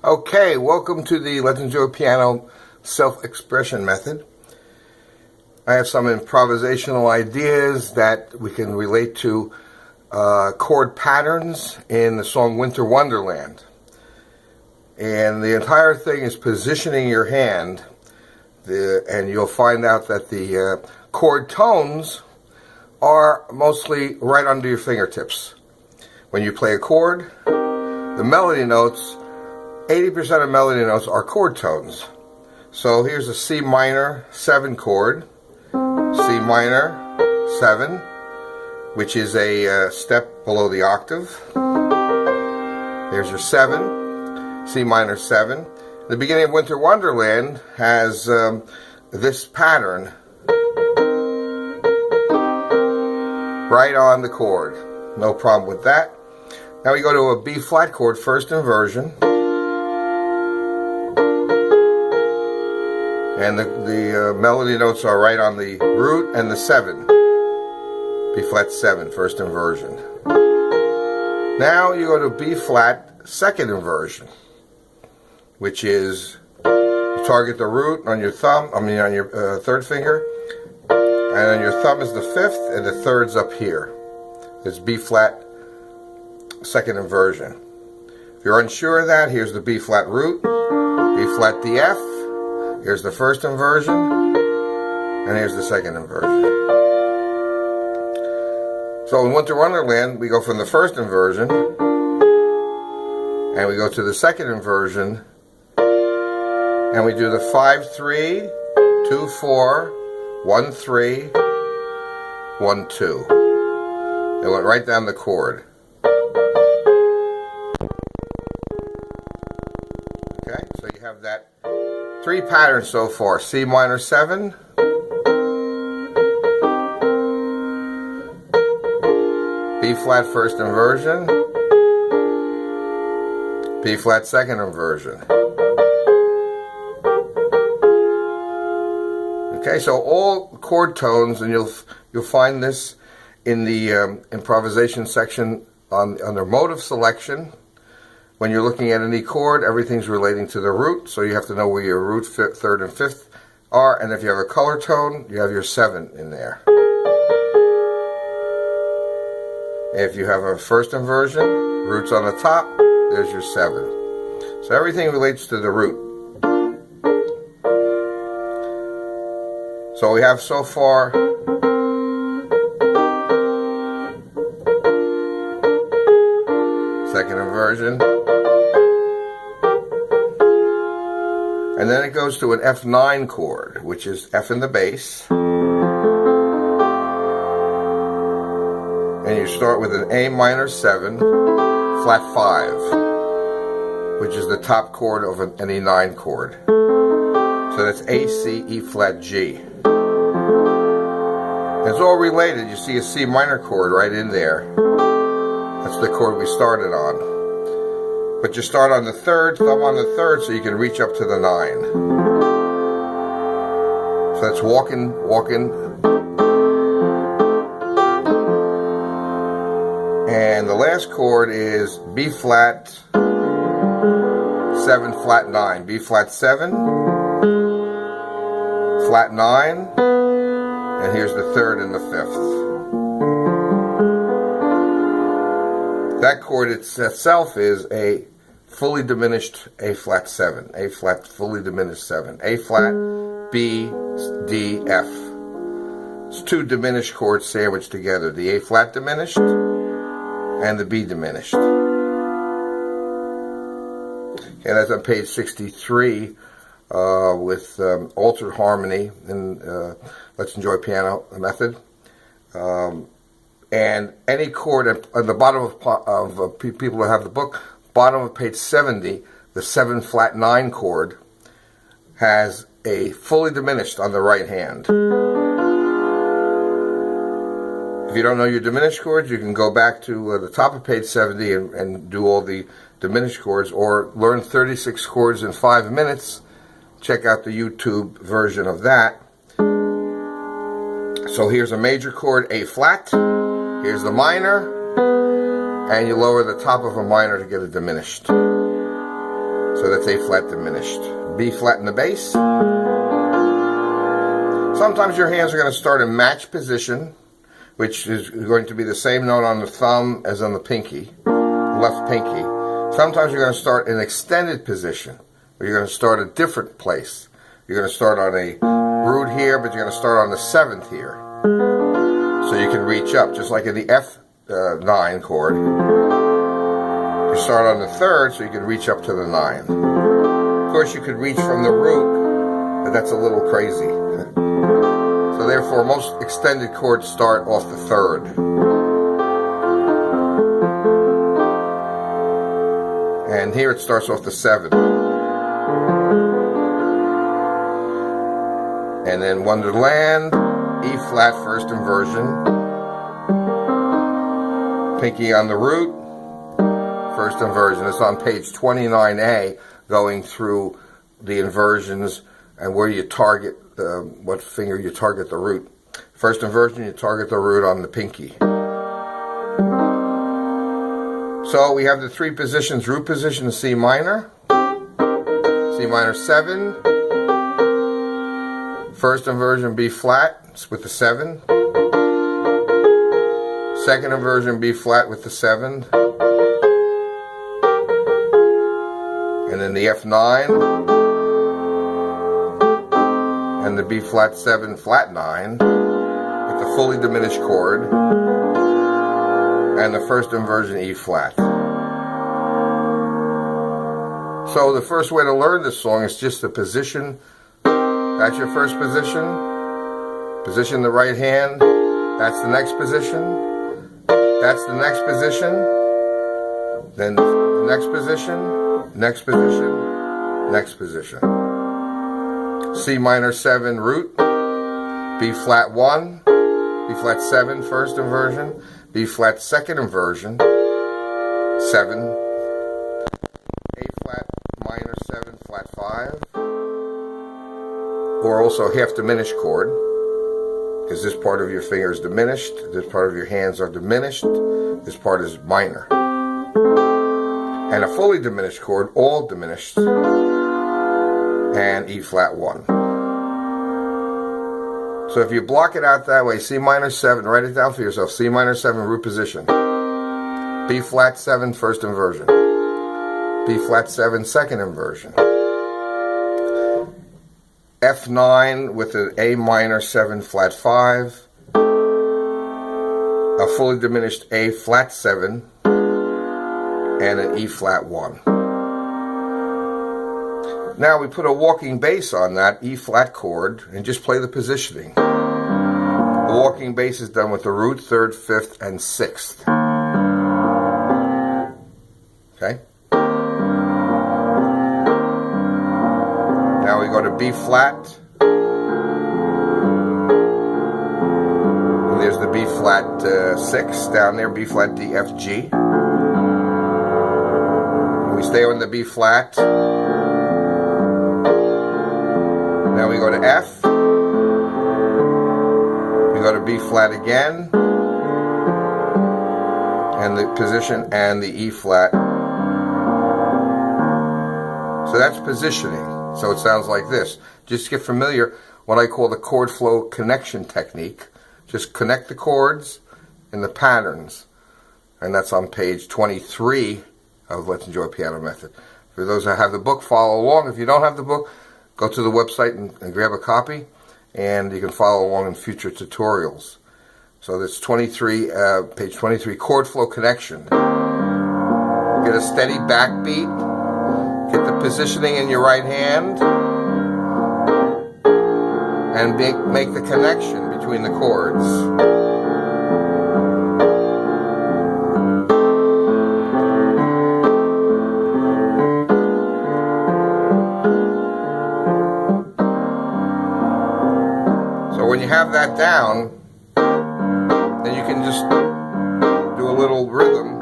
Okay, welcome to the Let's Enjoy Piano self-expression method. I have some improvisational ideas that we can relate to chord patterns in the song Winter Wonderland. And the entire thing is positioning your hand, and you'll find out that the chord tones are mostly right under your fingertips. When you play a chord, the melody notes, 80% of melody notes are chord tones. So here's a C minor 7 chord, C minor 7, which is a step below the octave. There's your 7, C minor 7. The beginning of Winter Wonderland has this pattern right on the chord. No problem with that. Now we go to a B flat chord, first inversion. And the melody notes are right on the root and the 7. B flat 7, first inversion. Now you go to B flat, second inversion, which is you target the root on your thumb, on your third finger, and on your thumb is the 5th, and the 3rd's up here. It's B flat, second inversion. If you're unsure of that, here's the B flat root, B flat the F. Here's the first inversion, and here's the second inversion. So in Winter Wonderland, we go from the first inversion, and we go to the second inversion, and we do the 5-3, 2-4, 1-3, 1-2. It went right down the chord. Okay, so you have that. 3 patterns so far. C minor 7, B flat first inversion, B flat second inversion. Okay, so all chord tones, and you'll find this in the improvisation section under motive selection. When you're looking at any chord, everything's relating to the root, so you have to know where your root, 3rd, and 5th are, and if you have a color tone, you have your 7 in there. If you have a first inversion, root's on the top, there's your 7. So everything relates to the root. So we have so far second inversion. And then it goes to an F9 chord, which is F in the bass. And you start with an A minor 7, flat 5, which is the top chord of an E9 chord. So that's A, C, E flat, G. It's all related. You see a C minor chord right in there. That's the chord we started on. But you start on the 3rd, thumb on the 3rd, so you can reach up to the 9. So that's walking. And the last chord is B flat 7, flat 9. B flat 7, flat 9, and here's the 3rd and the 5th. That chord itself is a fully diminished A flat 7, A flat fully diminished 7, A flat, B, D, F. It's 2 diminished chords sandwiched together, the A flat diminished and the B diminished. Okay, that's on page 63 with altered harmony in Let's Enjoy Piano method. And any chord at the bottom of people that have the book, bottom of page 70, the 7 flat 9 chord has a fully diminished on the right hand. If you don't know your diminished chords, you can go back to the top of page 70 and do all the diminished chords, or learn 36 chords in 5 minutes. Check out the YouTube version of that. So here's a major chord, A flat. Here's the minor, and you lower the top of a minor to get a diminished. So that's A flat diminished. B flat in the bass. Sometimes your hands are going to start in match position, which is going to be the same note on the thumb as on the pinky, left pinky. Sometimes you're going to start in extended position, where you're going to start a different place. You're going to start on a root here, but you're going to start on the 7th here. So you can reach up, just like in the F9 chord. You start on the 3rd, so you can reach up to the 9. Of course, you could reach from the root, but that's a little crazy. So therefore, most extended chords start off the 3rd. And here it starts off the 7th. And then Wonderland, E flat first inversion. Pinky on the root, first inversion. It's on page 29A, going through the inversions and where you target, what finger you target the root. First inversion, you target the root on the pinky. So we have the 3 positions: root position C minor, C minor 7, first inversion B flat with the 7, second inversion B flat with the 7, and then the F9, and the B flat 7 flat 9 with the fully diminished chord, and the first inversion E flat. So the first way to learn this song is just the position. That's your first position. Position the right hand. That's the next position. That's the next position. Then the next position, next position, next position. C minor 7 root, B flat 1, B flat 7 first inversion, B flat second inversion, 7, A flat minor 7 flat 5, or also half diminished chord, because this part of your finger is diminished, this part of your hands are diminished, this part is minor. And a fully diminished chord, all diminished, and E flat 1. So if you block it out that way, C minor 7, write it down for yourself, C minor 7 root position, B flat 7 first inversion, B flat 7 second inversion, F9 with an A minor 7 flat 5, a fully diminished A flat 7, and an E flat 1. Now we put a walking bass on that E flat chord and just play the positioning. The walking bass is done with the root, 3rd, 5th, and 6th. Okay? Now we go to B flat. And there's the B flat 6 down there, B flat D, F, G. And we stay on the B flat. Now we go to F. We go to B flat again. And the position and the E flat. So that's positioning. So it sounds like this. Just get familiar, what I call the chord flow connection technique. Just connect the chords in the patterns. And that's on page 23 of Let's Enjoy Piano Method. For those that have the book, follow along. If you don't have the book, go to the website and grab a copy. And you can follow along in future tutorials. So that's 23, page 23, chord flow connection. Get a steady backbeat. Get the positioning in your right hand and make the connection between the chords. So when you have that down, then you can just do a little rhythm.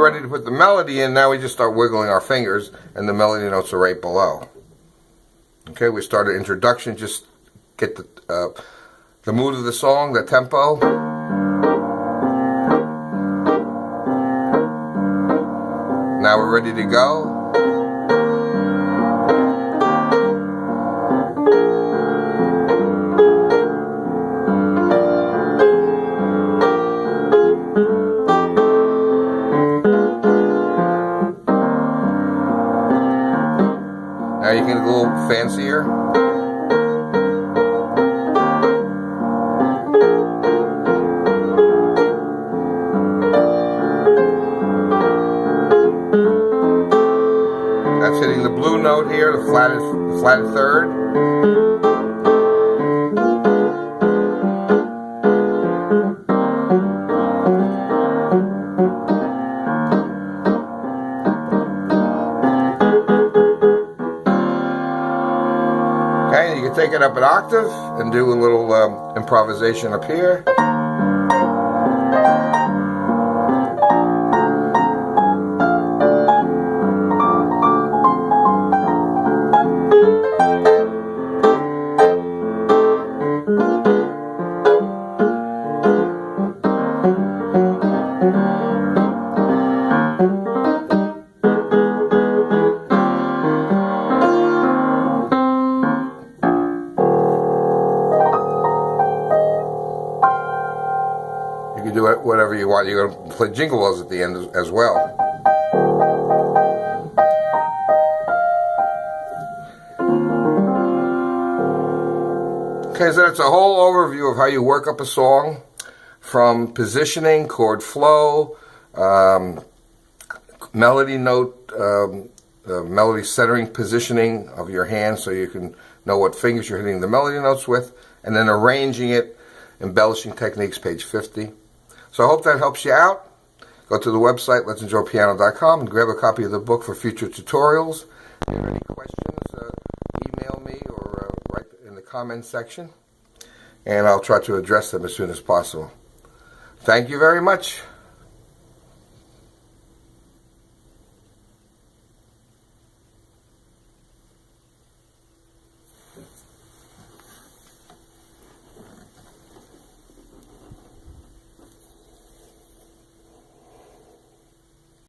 ready to put the melody in, now we just start wiggling our fingers, and the melody notes are right below. Okay, we start an introduction, just get the mood of the song, the tempo. Now we're ready to go. Now you can get a little fancier. That's hitting the blue note here, the flatted third. Okay, you can take it up an octave and do a little improvisation up here. You can do it whatever you want. You're going to play Jingle Bells at the end as well. Okay, so that's a whole overview of how you work up a song, from positioning, chord flow, melody note, melody centering, positioning of your hand so you can know what fingers you're hitting the melody notes with, and then arranging it, embellishing techniques, page 50. So I hope that helps you out. Go to the website, let'senjoypiano.com, and grab a copy of the book for future tutorials. If you have any questions, email me or write in the comments section, and I'll try to address them as soon as possible. Thank you very much.